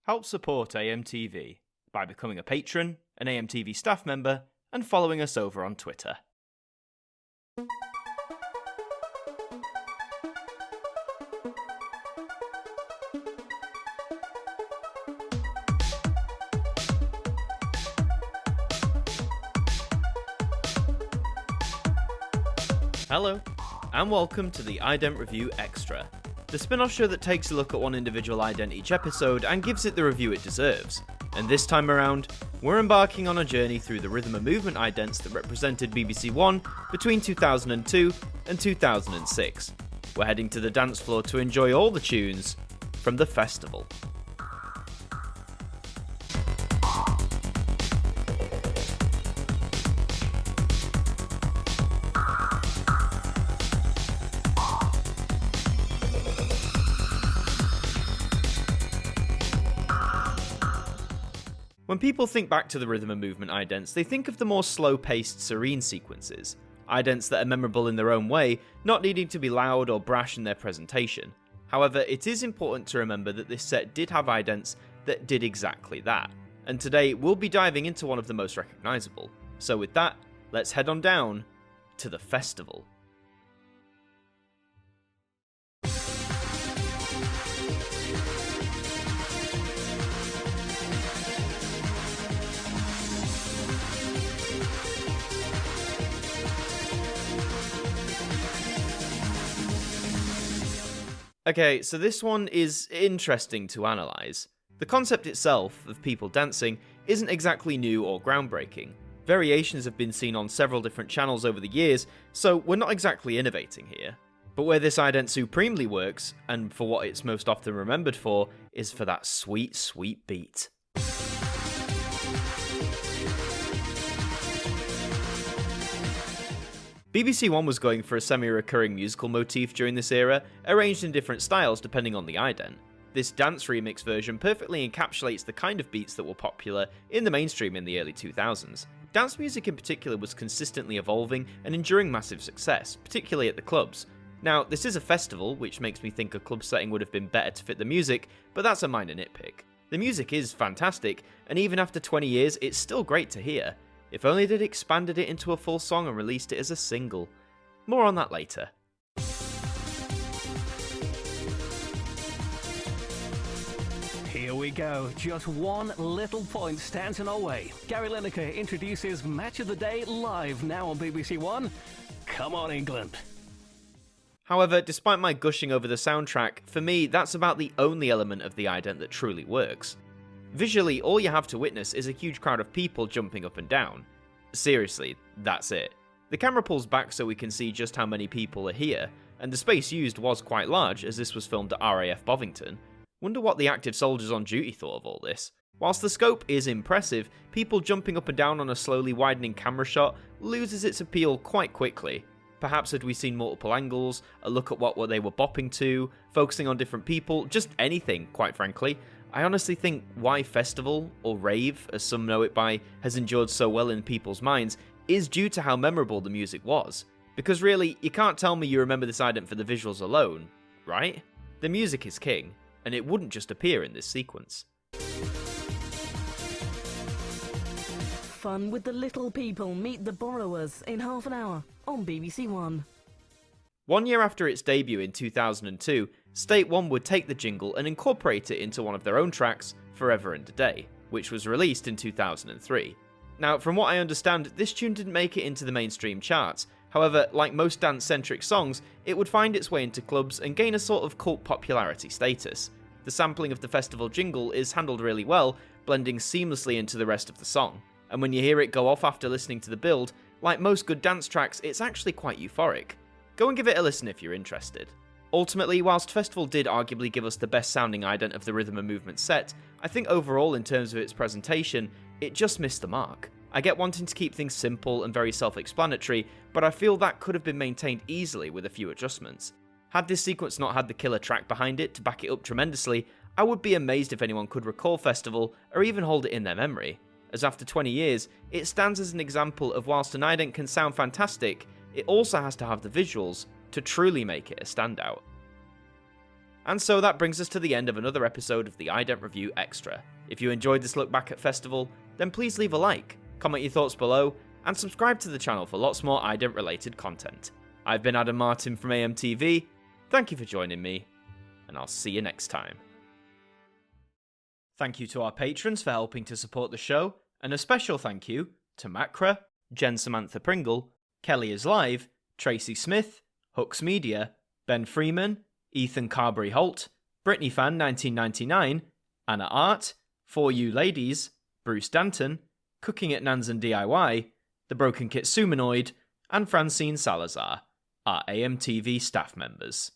Help support AMTV by becoming a patron, an AMTV staff member, and following us over on Twitter. Hello, and welcome to the Ident Review Extra, the spin-off show that takes a look at one individual ident each episode and gives it the review it deserves. And this time around, we're embarking on a journey through the rhythm and movement idents that represented BBC One between 2002 and 2006. We're heading to the dance floor to enjoy all the tunes from the festival. When people think back to the rhythm and movement idents, they think of the more slow-paced, serene sequences. Idents that are memorable in their own way, not needing to be loud or brash in their presentation. However, it is important to remember that this set did have idents that did exactly that. And today, we'll be diving into one of the most recognisable. So with that, let's head on down to the festival. Okay, so this one is interesting to analyse. The concept itself, of people dancing, isn't exactly new or groundbreaking. Variations have been seen on several different channels over the years, so we're not exactly innovating here. But where this ident supremely works, and for what it's most often remembered for, is for that sweet, sweet beat. BBC One was going for a semi-recurring musical motif during this era, arranged in different styles depending on the ident. This dance remix version perfectly encapsulates the kind of beats that were popular in the mainstream in the early 2000s. Dance music in particular was consistently evolving and enduring massive success, particularly at the clubs. Now, this is a festival, which makes me think a club setting would have been better to fit the music, but that's a minor nitpick. The music is fantastic, and even after 20 years, it's still great to hear. If only they'd expanded it into a full song and released it as a single. More on that later. Here we go. Just one little point stands in our way. Gary Lineker introduces Match of the Day live now on BBC One. Come on, England. However, despite my gushing over the soundtrack, for me, that's about the only element of the ident that truly works. Visually, all you have to witness is a huge crowd of people jumping up and down. Seriously, that's it. The camera pulls back so we can see just how many people are here, and the space used was quite large as this was filmed at RAF Bovington. Wonder what the active soldiers on duty thought of all this. Whilst the scope is impressive, people jumping up and down on a slowly widening camera shot loses its appeal quite quickly. Perhaps had we seen multiple angles, a look at what they were bopping to, focusing on different people, just anything, quite frankly. I honestly think why festival, or rave as some know it by, has endured so well in people's minds is due to how memorable the music was. Because really, you can't tell me you remember this ident for the visuals alone, right? The music is king, and it wouldn't just appear in this sequence. Fun with the little people meet the borrowers in half an hour on BBC One. 1 year after its debut in 2002, State One would take the jingle and incorporate it into one of their own tracks, Forever and a Day, which was released in 2003. Now, from what I understand, this tune didn't make it into the mainstream charts. However, like most dance-centric songs, it would find its way into clubs and gain a sort of cult popularity status. The sampling of the festival jingle is handled really well, blending seamlessly into the rest of the song. And when you hear it go off after listening to the build, like most good dance tracks, it's actually quite euphoric. Go and give it a listen if you're interested. Ultimately, whilst Festival did arguably give us the best sounding ident of the rhythm and movement set, I think overall in terms of its presentation, it just missed the mark. I get wanting to keep things simple and very self-explanatory, but I feel that could have been maintained easily with a few adjustments. Had this sequence not had the killer track behind it to back it up tremendously, I would be amazed if anyone could recall Festival or even hold it in their memory. As after 20 years, it stands as an example of whilst an ident can sound fantastic, it also has to have the visuals to truly make it a standout. And so that brings us to the end of another episode of the Ident Review Extra. If you enjoyed this look back at Festival, then please leave a like, comment your thoughts below, and subscribe to the channel for lots more Ident related content. I've been Adam Martyn from AMTV, thank you for joining me, and I'll see you next time. Thank you to our patrons for helping to support the show, and a special thank you to Macra, Jen Samantha Pringle, Kelly is Live, Tracy Smith, Hooks Media, Ben Freeman, Ethan Carberry Holt, Brittany Fan 1999, Anna Art, For You Ladies, Bruce Danton, Cooking at Nansen DIY, The Broken Kit Sumanoid, and Francine Salazar, our AMTV staff members.